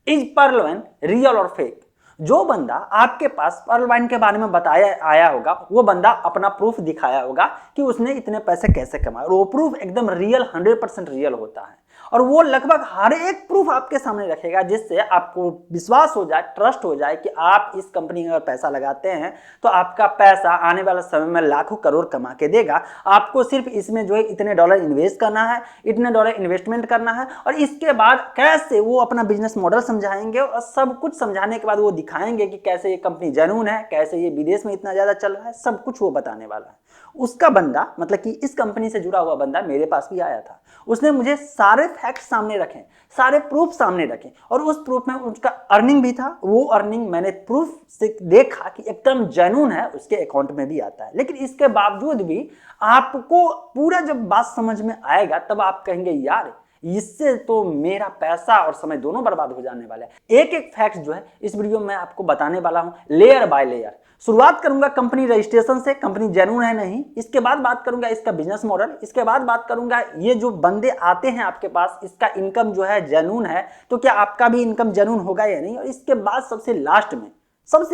Is Perl wine real और fake? जो बंदा आपके पास पर्ल वाइन के बारे में बताया आया होगा वो बंदा अपना प्रूफ दिखाया होगा कि उसने इतने पैसे कैसे कमाए, और वो प्रूफ एकदम रियल 100% रियल होता है, और वो लगभग हर एक प्रूफ आपके सामने रखेगा जिससे आपको विश्वास हो जाए, ट्रस्ट हो जाए कि आप इस कंपनी में अगर पैसा लगाते हैं तो आपका पैसा आने वाले समय में लाखों करोड़ कमा के देगा। आपको सिर्फ इसमें जो है इतने डॉलर इन्वेस्ट करना है, इतने डॉलर इन्वेस्टमेंट करना है, और इसके बाद कैसे वो अपना बिजनेस मॉडल समझाएंगे, और सब कुछ समझाने के बाद वो दिखाएंगे कि कैसे ये कंपनी जेन्युइन है, कैसे ये विदेश में इतना ज्यादा चल रहा है, सब कुछ वो बताने वाला है। उसका बंदा मतलब कि इस कंपनी से जुड़ा हुआ बंदा मेरे पास भी आया था, उसने मुझे सारे फैक्ट सामने रखे, सारे प्रूफ सामने रखे, और उस प्रूफ में उसका अर्निंग भी था। वो अर्निंग मैंने प्रूफ से देखा कि एकदम जेन्युइन है, उसके अकाउंट में भी आता है। लेकिन इसके बावजूद भी आपको पूरा जब बात समझ में आएगा तब आप कहेंगे यार इससे तो मेरा पैसा और समय दोनों बर्बाद हो जाने वाला है। एक एक फैक्ट जो है इस वीडियो में आपको बताने वाला हूं, लेयर बाय लेयर। शुरुआत करूंगा कंपनी रजिस्ट्रेशन से, कंपनी जेन्युइन है नहीं, इसके बाद बात करूंगा इसका बिजनेस मॉडल, इसके बाद बात करूंगा ये जो बंदे आते हैं आपके पास इसका इनकम जो है जेन्युइन है तो क्या आपका भी इनकम जेन्युइन होगा या नहीं, और इसके बाद सबसे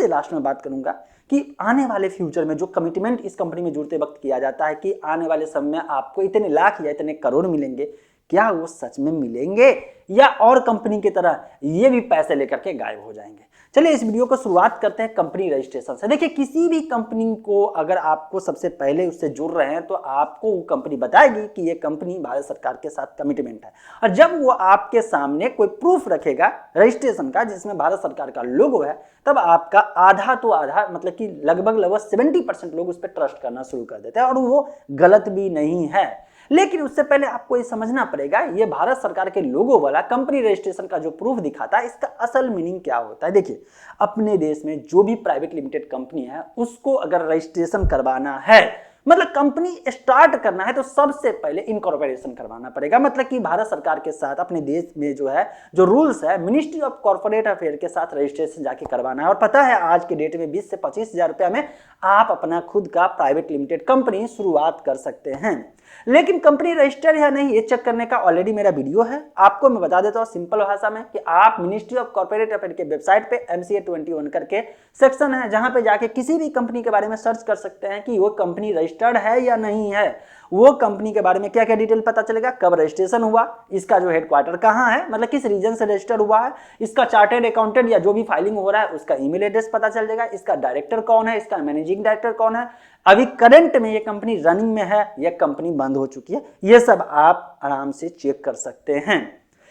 लास्ट में बात करूंगा कि आने वाले फ्यूचर में जो कमिटमेंट इस कंपनी में जुड़ते वक्त किया जाता है कि आने वाले समय में आपको इतने लाख या इतने करोड़ मिलेंगे, क्या वो सच में मिलेंगे या और कंपनी की तरह ये भी पैसे लेकर के गायब हो जाएंगे। चलिए इस वीडियो को शुरुआत करते हैं कंपनी रजिस्ट्रेशन से। देखिए किसी भी कंपनी को अगर आपको सबसे पहले उससे जुड़ रहे हैं तो आपको वो कंपनी बताएगी कि ये कंपनी भारत सरकार के साथ कमिटमेंट है, और जब वो आपके सामने कोई प्रूफ रखेगा रजिस्ट्रेशन का जिसमें भारत सरकार का लोगो है तब आपका आधा तो आधा मतलब कि लगभग 70% लोग उस पर ट्रस्ट करना शुरू कर देते हैं, और वो गलत भी नहीं है। लेकिन उससे पहले आपको ये समझना पड़ेगा ये भारत सरकार के लोगो वाला कंपनी रजिस्ट्रेशन का जो प्रूफ दिखाता है इसका असल मीनिंग क्या होता है। देखिए अपने देश में जो भी प्राइवेट लिमिटेड कंपनी है उसको अगर रजिस्ट्रेशन करवाना है, मतलब कंपनी स्टार्ट करना है, तो सबसे पहले इनकॉर्पोरेशन करवाना पड़ेगा। मतलब कि भारत सरकार के साथ अपने देश में जो है जो रूल्स है मिनिस्ट्री ऑफ कॉर्पोरेट अफेयर के साथ रजिस्ट्रेशन जाके करवाना है। और पता है आज के डेट में 20 से 25 हजार रुपया में आप अपना खुद का प्राइवेट लिमिटेड कंपनी शुरुआत कर सकते हैं। लेकिन कंपनी रजिस्टर है नहीं ये चेक करने का ऑलरेडी मेरा वीडियो है, आपको मैं बता देता हूं सिंपल भाषा में कि आप मिनिस्ट्री ऑफ कॉर्पोरेट अफेयर के वेबसाइट पे MCA 21 करके सेक्शन है जहां पे जाके किसी भी कंपनी के बारे में सर्च कर सकते हैं कि वो कंपनी रजिस्टर्ड है या नहीं है। वो कंपनी के बारे में क्या क्या डिटेल पता चलेगा, कब रजिस्ट्रेशन हुआ, इसका जो हेडक्वार्टर कहां है, मतलब किस रीजन से रजिस्टर हुआ है, इसका चार्टर्ड अकाउंटेंट या जो भी फाइलिंग हो रहा है उसका ईमेल एड्रेस पता चल जाएगा, इसका डायरेक्टर कौन है, इसका मैनेजिंग डायरेक्टर कौन है, अभी करंट में ये कंपनी रनिंग में है या कंपनी बंद हो चुकी है, ये सब आप आराम से चेक कर सकते हैं।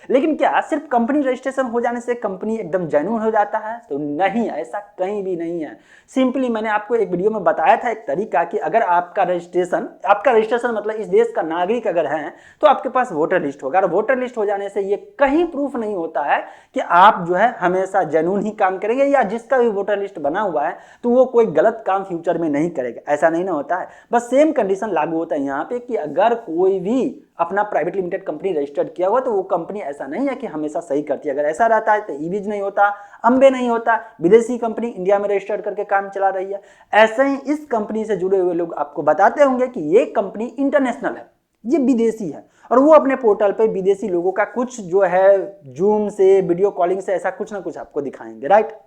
लेकिन क्या सिर्फ कंपनी रजिस्ट्रेशन हो जाने से कंपनी एकदम जेन्युइन हो जाता है? तो नहीं, ऐसा कहीं भी नहीं है। सिंपली मैंने आपको एक वीडियो में बताया था एक तरीका कि अगर आपका रजिस्ट्रेशन मतलब इस देश का नागरिक अगर है तो आपके पास वोटर लिस्ट होगा, और वोटर लिस्ट हो जाने से ये कहीं प्रूफ नहीं होता है कि आप जो है हमेशा जेन्युइन ही काम करेंगे, या जिसका भी वोटर लिस्ट बना हुआ है तो वो कोई गलत काम फ्यूचर में नहीं करेगा, ऐसा नहीं ना होता है। बस सेम कंडीशन लागू होता है यहाँ पे कि अगर कोई भी अपना प्राइवेट लिमिटेड कंपनी रजिस्टर्ड किया हुआ तो वो कंपनी ऐसा नहीं है कि हमेशा सही करती है। अगर ऐसा रहता है तो ईवीज नहीं होता, अम्बे नहीं होता, विदेशी कंपनी इंडिया में रजिस्टर्ड करके काम चला रही है। ऐसे ही इस कंपनी से जुड़े हुए लोग आपको बताते होंगे कि ये कंपनी इंटरनेशनल है, ये विदेशी है, और वो अपने पोर्टल पे विदेशी लोगों का कुछ जो है जूम से वीडियो कॉलिंग से ऐसा कुछ ना कुछ आपको दिखाएंगे। राइट,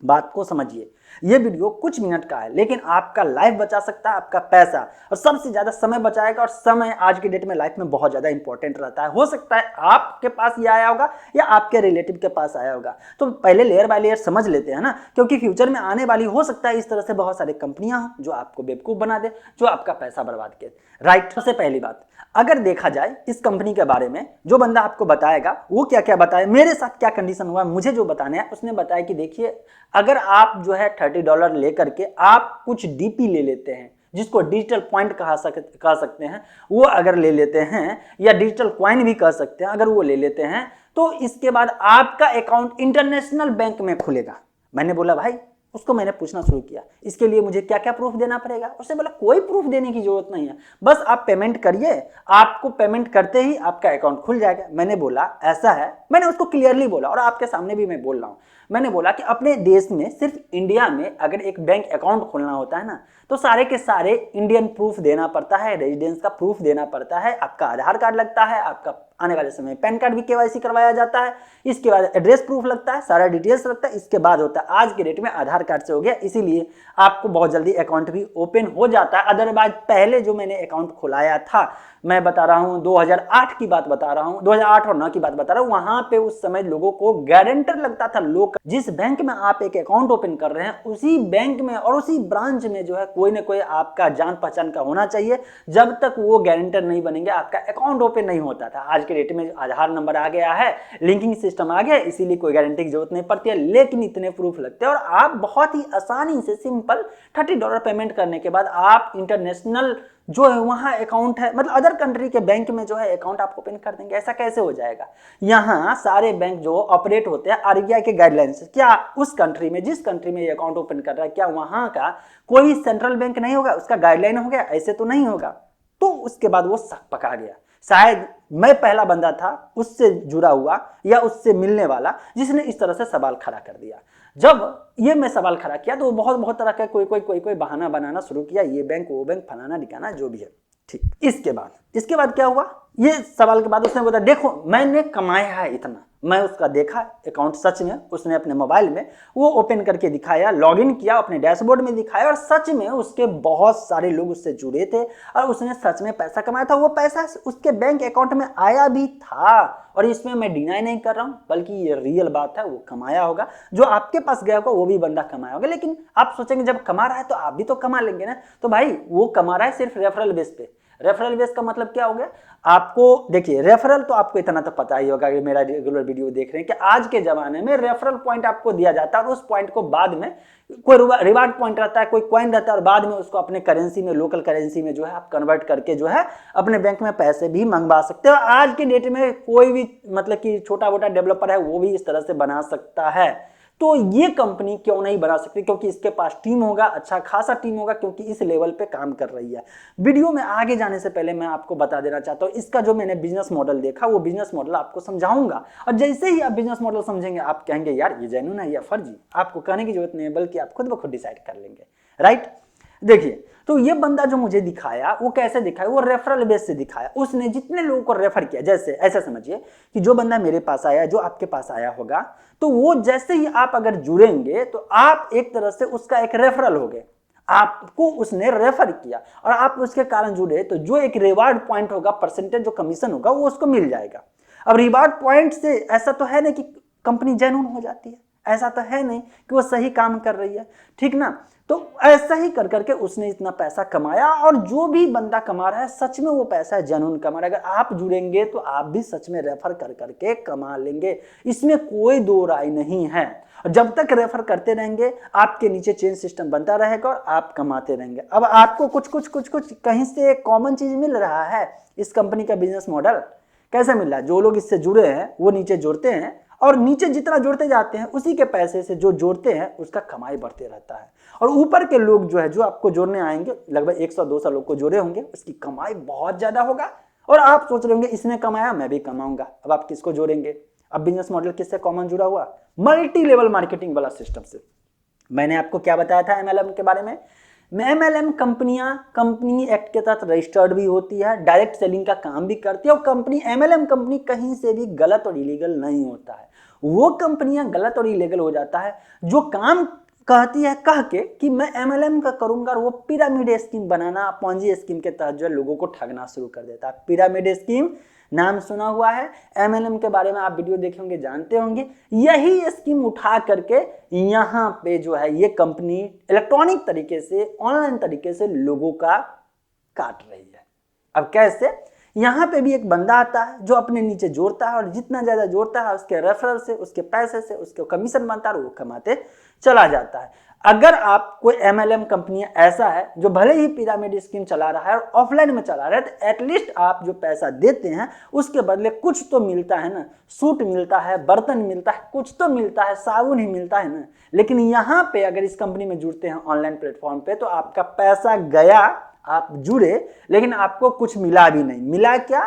बात को समझिए। ये वीडियो कुछ मिनट का है लेकिन आपका लाइफ बचा सकता है, आपका पैसा, और सबसे ज्यादा समय बचाएगा। और समय आज की डेट में लाइफ में बहुत ज्यादा इंपॉर्टेंट रहता है। हो सकता है आपके पास ये आया होगा या आपके रिलेटिव के पास आया होगा, तो पहले लेयर बाय लेयर समझ लेते हैं ना, क्योंकि फ्यूचर में आने वाली हो सकता है इस तरह से बहुत सारी कंपनियां हो जो आपको बेवकूफ बना दे, जो आपका पैसा बर्बाद करे। राइट, सबसे पहली बात अगर देखा जाए इस कंपनी के बारे में जो बंदा आपको बताएगा वो क्या क्या बताए, मेरे साथ क्या कंडीशन हुआ मुझे जो बताने है उसने बताया कि देखिए अगर आप जो है $30 लेकर के आप कुछ डीपी ले लेते हैं जिसको डिजिटल पॉइंट कह सकते हैं, वो अगर ले लेते हैं या डिजिटल कॉइन भी कह सकते हैं, अगर वो ले लेते हैं तो इसके बाद आपका अकाउंट इंटरनेशनल बैंक में खुलेगा। मैंने बोला भाई, उसको मैंने पूछना शुरू किया इसके लिए मुझे क्या क्या प्रूफ देना पड़ेगा। उसने बोला कोई प्रूफ देने की जरूरत नहीं है, बस आप पेमेंट करिए, आपको पेमेंट करते ही आपका अकाउंट खुल जाएगा। मैंने बोला ऐसा है, मैंने उसको क्लियरली बोला और आपके सामने भी मैं बोल रहा हूं। मैंने बोला कि अपने देश में सिर्फ इंडिया में अगर एक बैंक अकाउंट खोलना होता है ना तो सारे के सारे इंडियन प्रूफ देना पड़ता है, रेजिडेंस का प्रूफ देना पड़ता है, आपका आधार कार्ड लगता है, आपका आने वाले समय में पैन कार्ड भी केवाईसी करवाया जाता है, इसके बाद एड्रेस प्रूफ लगता है, सारा डिटेल्स लगता है, इसके बाद होता है आज के डेट में आधार कार्ड से हो गया, इसीलिए आपको बहुत जल्दी अकाउंट भी ओपन हो जाता है। अदरवाइज पहले जो मैंने अकाउंट खुलाया था, मैं बता रहा हूं 2008 की बात बता रहा हूं, 2008 और 9 की बात बता रहा हूं, वहां पे उस समय लोगों को गारंटर लगता था। लोग जिस बैंक में आप एक अकाउंट ओपन कर रहे हैं उसी बैंक में और उसी ब्रांच में जो है कोई ना कोई आपका जान पहचान का होना चाहिए, जब तक वो गारंटर नहीं बनेंगे आपका अकाउंट ओपन नहीं होता था। आज के डेट में आधार नंबर आ गया है, लिंकिंग सिस्टम आ गया, इसीलिए कोई गारंटी की जरूरत नहीं पड़ती है, लेकिन इतने प्रूफ लगते हैं और आप बहुत ही आसानी से सिंपल $30 पेमेंट करने के बाद आप इंटरनेशनल जो है वहां अकाउंट है, मतलब अदर कंट्री के बैंक में जो है अकाउंट आप ओपन कर देंगे। ऐसा कैसे हो जाएगा? यहाँ सारे बैंक जो ऑपरेट होते हैं आरबीआई के गाइडलाइन से। क्या उस कंट्री में, जिस कंट्री में ये अकाउंट ओपन कर रहा है, क्या वहां का कोई सेंट्रल बैंक नहीं होगा, उसका गाइडलाइन हो गया? ऐसे तो नहीं होगा। तो उसके बाद वो शक पका गया, शायद मैं पहला बंदा था उससे जुड़ा हुआ या उससे मिलने वाला जिसने इस तरह से सवाल खड़ा कर दिया। जब ये मैं सवाल खड़ा किया तो वो बहुत तरह का कोई बहाना बनाना शुरू किया, ये बैंक वो बैंक फलाना ठिकाना जो भी है। ठीक, इसके बाद क्या हुआ? ये सवाल के बाद उसने बोला देखो मैंने कमाया है इतना। मैं उसका देखा अकाउंट, सच में उसने अपने मोबाइल में वो ओपन करके दिखाया, लॉगिन किया, अपने डैशबोर्ड में दिखाया और सच में उसके बहुत सारे लोग उससे जुड़े थे और उसने सच में पैसा कमाया था। वो पैसा उसके बैंक अकाउंट में आया भी था और इसमें मैं डिनाई नहीं कर रहा हूं, बल्कि ये रियल बात है। वो कमाया होगा, जो आपके पास गया होगा वो भी बंदा कमाया होगा। लेकिन आप सोचेंगे जब कमा रहा है तो आप भी तो कमा लेंगे ना। तो भाई वो कमा रहा है सिर्फ रेफरल बेस पे। रेफरल बेस का मतलब क्या हो गया? आपको देखिए, रेफरल तो आपको इतना तो पता ही होगा कि मेरा रेगुलर वीडियो देख रहे हैं कि आज के जमाने में रेफरल पॉइंट आपको दिया जाता है और उस पॉइंट को बाद में कोई रिवार्ड पॉइंट रहता है, कोई कॉइन रहता है और बाद में उसको अपने करेंसी में, लोकल करेंसी में जो है आप कन्वर्ट करके जो है अपने बैंक में पैसे भी मंगवा सकते हो। आज के डेट में कोई भी मतलब कि छोटा मोटा डेवलपर है वो भी इस तरह से बना सकता है। तो ये कंपनी क्यों नहीं बना सकती? क्योंकि इसके पास टीम होगा, अच्छा खासा टीम होगा, क्योंकि इस लेवल पे काम कर रही है। वीडियो में आगे जाने से पहले मैं आपको बता देना चाहता हूँ, इसका जो मैंने बिजनेस मॉडल देखा वो बिजनेस मॉडल आपको समझाऊंगा और जैसे ही आप बिजनेस मॉडल समझेंगे आप कहेंगे यार ये जेन्युइन है या फर्जी। आपको कहने की जरूरत नहीं है, बल्कि आप खुद ब खुद डिसाइड कर लेंगे। राइट, देखिए तो ये बंदा जो मुझे दिखाया वो कैसे दिखाया? वो रेफरल बेस से दिखाया। उसने जितने लोगों को रेफर किया, जैसे ऐसा समझिए कि जो बंदा मेरे पास आया, जो आपके पास आया होगा, तो वो जैसे ही आप अगर जुड़ेंगे तो आप एक तरह से उसका एक रेफरल हो गए। आपको उसने रेफर किया और आप उसके कारण जुड़े, तो जो एक रिवार्ड पॉइंट होगा, परसेंटेज जो कमीशन होगा वो उसको मिल जाएगा। अब रिवार्ड पॉइंट से ऐसा तो है नहीं कि कंपनी जेन्युइन हो जाती है, ऐसा तो है नहीं कि वो सही काम कर रही है, ठीक ना। तो ऐसा ही कर करके उसने इतना पैसा कमाया और जो भी बंदा कमा रहा है सच में वो पैसा जेन्युइन कमा रहा है। अगर आप जुड़ेंगे तो आप भी सच में रेफर कर करके कमा लेंगे, इसमें कोई दो राय नहीं है। और जब तक रेफर करते रहेंगे आपके नीचे चेन सिस्टम बनता रहेगा और आप कमाते रहेंगे। अब आपको कुछ कहीं से एक कॉमन चीज मिल रहा है। इस कंपनी का बिजनेस मॉडल कैसे मिल रहा है? जो लोग इससे जुड़े हैं वो नीचे जुड़ते हैं और नीचे जितना जोड़ते जाते हैं उसी के पैसे से जो जोड़ते हैं उसका कमाई बढ़ते रहता है। और ऊपर के लोग जो है, जो आपको जोड़ने आएंगे, लगभग 100-200 लोग को जोड़े होंगे, उसकी कमाई बहुत ज्यादा होगा। और आप सोच रहे होंगे इसने कमाया मैं भी कमाऊंगा। अब आप किसको जोड़ेंगे? अब बिजनेस मॉडल किससे कॉमन जुड़ा हुआ? मल्टी लेवल मार्केटिंग वाला सिस्टम से। मैंने आपको क्या बताया था एमएलएम के बारे में? एमएलएम कंपनियां कंपनी एक्ट के तहत रजिस्टर्ड भी होती है, डायरेक्ट सेलिंग का काम भी करती है और कंपनी एमएलएम कंपनी कहीं से भी गलत और इलीगल नहीं होता है। वो कंपनियां गलत और इलीगल हो जाता है जो काम कहती है कह के कि मैं एमएलएम का करूंगा, और वो पिरामिड स्कीम बनाना, पॉन्जी स्कीम के तहत जो है लोगों को ठगना शुरू कर देता है। पिरामिड स्कीम नाम सुना हुआ है, एमएलएम के बारे में आप वीडियो देखे होंगे, जानते होंगे। यही स्कीम उठा करके यहाँ पे जो है ये कंपनी इलेक्ट्रॉनिक तरीके से, ऑनलाइन तरीके से लोगों का काट रही है। अब कैसे? यहाँ पे भी एक बंदा आता है जो अपने नीचे जोड़ता है और जितना ज्यादा जोड़ता है उसके रेफरल से, उसके पैसे से उसके कमीशन बनता है और वो कमाते चला जाता है। अगर आप कोई एमएलएम कंपनी ऐसा है जो भले ही पिरामिड स्कीम चला रहा है और ऑफलाइन में चला रहा है, तो एटलीस्ट आप जो पैसा देते हैं उसके बदले कुछ तो मिलता है ना। सूट मिलता है, बर्तन मिलता है, कुछ तो मिलता है, साबुन ही मिलता है ना। लेकिन यहाँ पे अगर इस कंपनी में जुड़ते हैं ऑनलाइन प्लेटफॉर्म पे, तो आपका पैसा गया, आप जुड़े लेकिन आपको कुछ मिला भी नहीं। मिला क्या?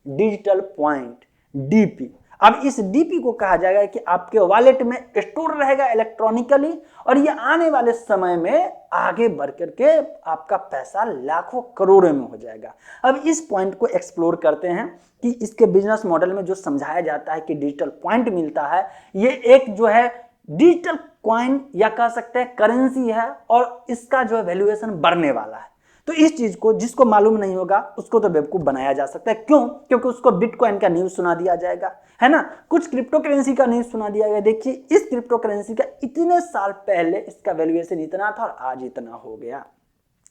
Digital point, DP. अब इस डीपी को कहा जाएगा कि आपके वॉलेट में स्टोर रहेगा इलेक्ट्रॉनिकली, और ये आने वाले समय में आगे बढ़ करके आपका पैसा लाखों करोड़ों में हो जाएगा। अब इस पॉइंट को एक्सप्लोर करते हैं कि इसके बिजनेस मॉडल में जो समझाया जाता है कि डिजिटल पॉइंट मिलता है, ये एक जो है डिजिटल कॉइन या कह सकते हैं करेंसी है, और इसका जो है वैल्यूएशन बढ़ने वाला है। तो इस चीज को जिसको मालूम नहीं होगा उसको तो बेवकूफ बनाया जा सकता है। क्यों? क्योंकि उसको बिटकॉइन का न्यूज सुना दिया जाएगा, है ना, कुछ क्रिप्टो करेंसी का न्यूज सुना दिया गया। देखिए इस क्रिप्टो करेंसी का इतने साल पहले इसका वैल्यूएशन इतना था और आज इतना हो गया।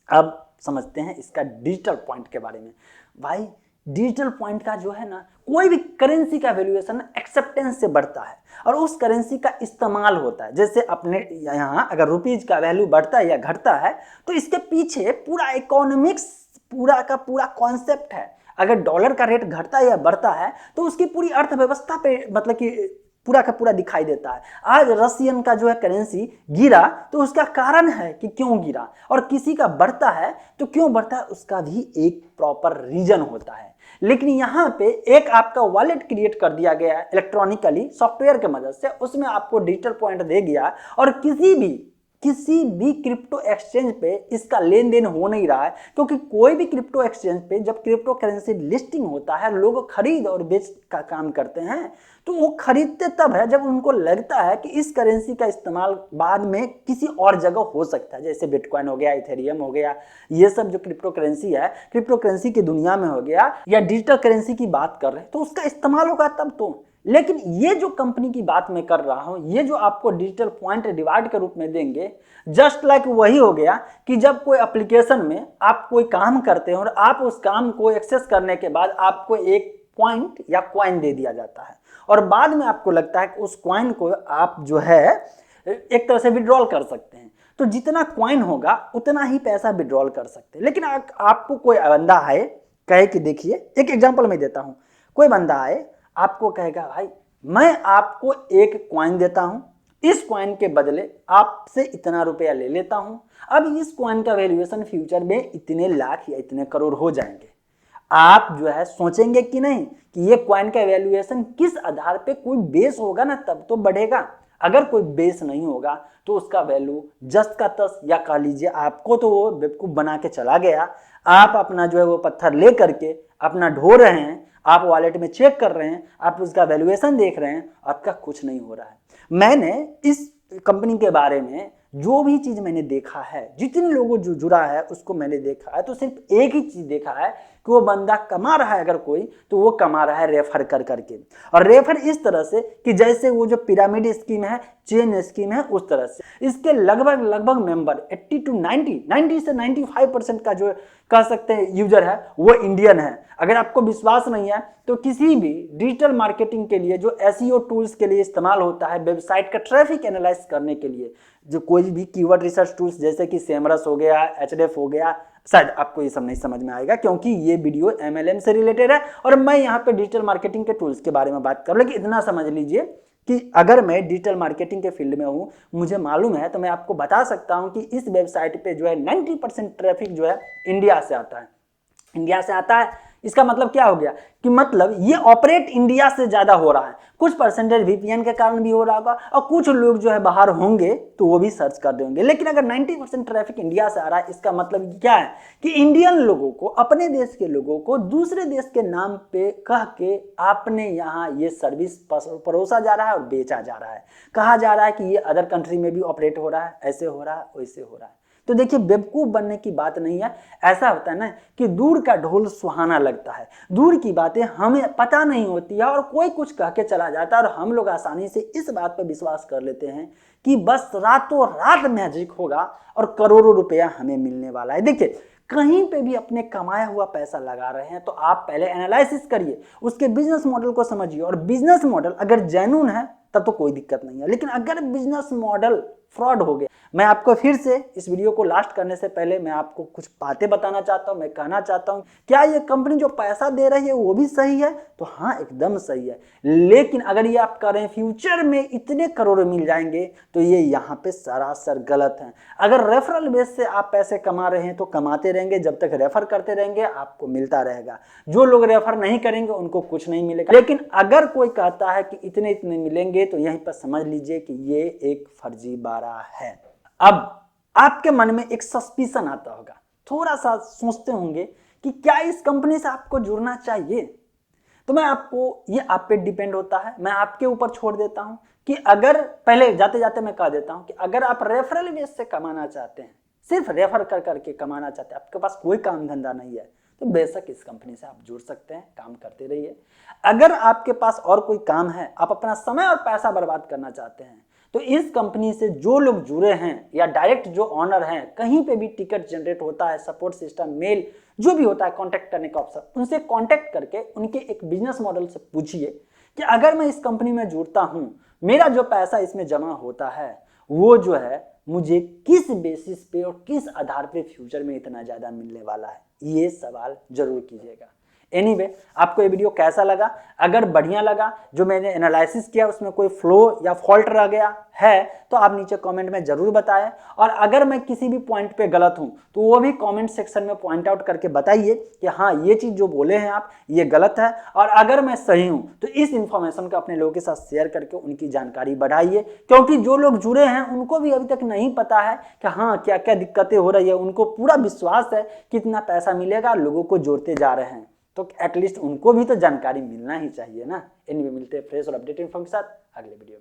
अब समझते हैं इसका डिजिटल पॉइंट के बारे में। भाई डिजिटल पॉइंट का जो है ना, कोई भी करेंसी का वैल्यूएशन एक्सेप्टेंस से बढ़ता है और उस करेंसी का इस्तेमाल होता है। जैसे अपने यहाँ अगर रुपीज का वैल्यू बढ़ता है या घटता है तो इसके पीछे पूरा इकोनॉमिक्स, पूरा का पूरा कॉन्सेप्ट है। अगर डॉलर का रेट घटता है या बढ़ता है तो उसकी पूरी अर्थव्यवस्था पे मतलब कि पूरा का पूरा दिखाई देता है। आज रशियन का जो है करेंसी गिरा तो उसका कारण है कि क्यों गिरा, और किसी का बढ़ता है तो क्यों बढ़ता है, उसका भी एक प्रॉपर रीजन होता है। लेकिन यहाँ पे एक आपका वॉलेट क्रिएट कर दिया गया है इलेक्ट्रॉनिकली सॉफ्टवेयर के मदद से, उसमें आपको डिजिटल पॉइंट दे गया, और किसी भी क्रिप्टो एक्सचेंज पे इसका लेन देन हो नहीं रहा है। क्योंकि कोई भी क्रिप्टो एक्सचेंज पे जब क्रिप्टो करेंसी लिस्टिंग होता है, लोग खरीद और बेच का काम करते हैं, तो वो खरीदते तब है जब उनको लगता है कि इस करेंसी का इस्तेमाल बाद में किसी और जगह हो सकता है। जैसे बिटकॉइन हो गया, इथेरियम हो गया, ये सब जो क्रिप्टो करेंसी है, क्रिप्टो करेंसी की दुनिया में हो गया, या डिजिटल करेंसी की बात कर रहे हैं तो उसका इस्तेमाल होगा तब तो। लेकिन ये जो कंपनी की बात मैं कर रहा हूं, ये जो आपको डिजिटल पॉइंट रिवार्ड के रूप में देंगे, जस्ट लाइक वही हो गया कि जब कोई एप्लीकेशन में आप कोई काम करते हैं और आप उस काम को एक्सेस करने के बाद आपको एक पॉइंट या कॉइन दे दिया जाता है, और बाद में आपको लगता है कि उस कॉइन को आप जो है एक तरह से विड्रॉल कर सकते हैं। तो जितना कॉइन होगा उतना ही पैसा विड्रॉल कर सकते हैं। लेकिन आपको कोई बंदा आए कहे कि देखिए, एक एग्जांपल मैं देता हूं, कोई बंदा आए आपको कहेगा भाई मैं आपको एक कॉइन देता हूं, इस कॉइन के बदले आपसे इतना रुपया ले लेता हूं, अब इस कॉइन का वैल्यूएशन फ्यूचर में इतने लाख या इतने करोड़ हो जाएंगे। आप जो है सोचेंगे कि नहीं कि ये कॉइन का वैल्यूएशन किस आधार पे, कोई बेस होगा ना तब तो बढ़ेगा। अगर कोई बेस नहीं होगा तो उसका वैल्यू जस का तस, या कह लीजिए आपको तो वो बेवकूफ बना के चला गया। आप अपना जो है वो पत्थर ले करके अपना ढो रहे हैं, आप वॉलेट में चेक कर रहे हैं, आप उसका वैल्यूएशन देख रहे हैं, आपका कुछ नहीं हो रहा है। मैंने इस कंपनी के बारे में जो भी चीज मैंने देखा है, जितने लोगों जो जुड़ा है उसको मैंने देखा है, तो सिर्फ एक ही चीज देखा है कि वो बंदा कमा रहा है, अगर कोई तो वो कमा रहा है रेफर कर करके, और रेफर इस तरह से कि जैसे वो जो पिरामिड स्कीम है, चेन स्कीम है, उस तरह से। इसके लगभग मेंबर 80 to 90 से 95% का जो कह सकते हैं यूजर है वो इंडियन है। अगर आपको विश्वास नहीं है तो किसी भी डिजिटल मार्केटिंग के लिए जो एसईओ टूल्स के लिए इस्तेमाल होता है, वेबसाइट का ट्रैफिक एनालाइज करने के लिए, जो कोई भी कीवर्ड रिसर्च टूल्स जैसे कि सेमरस हो गया, एचडीएफ हो गया, शायद आपको ये सब नहीं समझ में आएगा क्योंकि ये वीडियो एमएलएम से रिलेटेड है और मैं यहाँ पे डिजिटल मार्केटिंग के टूल्स के बारे में बात कर रहा हूँ। लेकिन इतना समझ लीजिए कि अगर मैं डिजिटल मार्केटिंग के फील्ड में हूँ, मुझे मालूम है, तो मैं आपको बता सकता हूँ कि इस वेबसाइट पे जो है 90% ट्रैफिक जो है इंडिया से आता है। इंडिया से आता है, इसका मतलब क्या हो गया कि मतलब ये ऑपरेट इंडिया से ज्यादा हो रहा है। कुछ परसेंटेज वीपीएन के कारण भी हो रहा होगा और कुछ लोग जो है बाहर होंगे तो वो भी सर्च कर देंगे। लेकिन अगर 90% ट्रैफिक इंडिया से आ रहा है, इसका मतलब क्या है कि इंडियन लोगों को, अपने देश के लोगों को दूसरे देश के नाम पे कह के आपने यहाँ ये सर्विस परोसा जा रहा है और बेचा जा रहा है। कहा जा रहा है कि ये अदर कंट्री में भी ऑपरेट हो रहा है, ऐसे हो रहा है, वैसे हो रहा है। तो देखिए बेवकूफ बनने की बात नहीं है। ऐसा होता है ना कि दूर का ढोल सुहाना लगता है, दूर की बातें हमें पता नहीं होती है और कोई कुछ कह के चला जाता है और हम लोग आसानी से इस बात पर विश्वास कर लेते हैं कि बस रातों रात मैजिक होगा और करोड़ों रुपया हमें मिलने वाला है। देखिए कहीं पे भी अपने कमाया हुआ पैसा लगा रहे हैं तो आप पहले एनालिसिस करिए, उसके बिजनेस मॉडल को समझिए, और बिजनेस मॉडल अगर जेन्युइन है तब तो कोई दिक्कत नहीं है। लेकिन अगर बिजनेस मॉडल फ्रॉड हो गया, मैं आपको फिर से इस वीडियो को लास्ट करने से पहले मैं आपको कुछ बातें बताना चाहता हूं। मैं कहना चाहता हूं क्या ये कंपनी जो पैसा दे रही है वो भी सही है? तो हाँ, एकदम सही है। लेकिन अगर ये आप करें फ्यूचर में इतने करोड़ मिल जाएंगे तो ये यहाँ पे सरासर गलत है। अगर रेफरल बेस से आप पैसे कमा रहे हैं तो कमाते रहेंगे, जब तक रेफर करते रहेंगे आपको मिलता रहेगा। जो लोग रेफर नहीं करेंगे उनको कुछ नहीं मिलेगा। लेकिन अगर कोई कहता है कि इतने इतने मिलेंगे तो यहीं पर समझ लीजिए कि ये एक फर्जीवाड़ा है। अब आपके मन में एक सस्पिशन आता होगा, थोड़ा सा सोचते होंगे कि क्या इस कंपनी से आपको जुड़ना चाहिए। तो मैं आपको, ये आप पे डिपेंड होता है, मैं आपके ऊपर छोड़ देता हूं कि अगर, पहले जाते जाते मैं कह देता हूं कि अगर आप रेफरल बेस से कमाना चाहते हैं, सिर्फ रेफर कर करके कमाना चाहते हैं, आपके पास कोई काम धंधा नहीं है, तो बेशक इस कंपनी से आप जुड़ सकते हैं, काम करते रहिए। अगर आपके पास और कोई काम है, आप अपना समय और पैसा बर्बाद करना चाहते हैं, तो इस कंपनी से जो लोग जुड़े हैं या डायरेक्ट जो ऑनर हैं, कहीं पे भी टिकट जनरेट होता है, सपोर्ट सिस्टम, मेल जो भी होता है, कांटेक्ट करने का ऑप्शन, उनसे कांटेक्ट करके उनके एक बिजनेस मॉडल से पूछिए कि अगर मैं इस कंपनी में जुड़ता हूं, मेरा जो पैसा इसमें जमा होता है वो जो है मुझे किस बेसिस पे और किस आधार पे फ्यूचर में इतना ज्यादा मिलने वाला है, ये सवाल जरूर कीजिएगा। एनीवे, आपको ये वीडियो कैसा लगा? अगर बढ़िया लगा, जो मैंने एनालिसिस किया उसमें कोई फ्लो या फॉल्ट रह गया है तो आप नीचे कमेंट में जरूर बताएं, और अगर मैं किसी भी पॉइंट पे गलत हूं तो वो भी कमेंट सेक्शन में पॉइंट आउट करके बताइए कि हाँ ये चीज जो बोले हैं आप ये गलत है, और अगर मैं सही हूं तो इस इंफॉर्मेशन को अपने लोगों के साथ शेयर करके उनकी जानकारी बढ़ाइए, क्योंकि जो लोग जुड़े हैं उनको भी अभी तक नहीं पता है कि हाँ क्या क्या दिक्कतें हो रही है। उनको पूरा विश्वास है कितना पैसा मिलेगा, लोगों को जोड़ते जा रहे हैं, तो एटलीस्ट उनको भी तो जानकारी मिलना ही चाहिए ना। एनीवे, मिलते हैं फ्रेश और अपडेटेड इन्फॉर्मेशन के साथ अगले वीडियो में।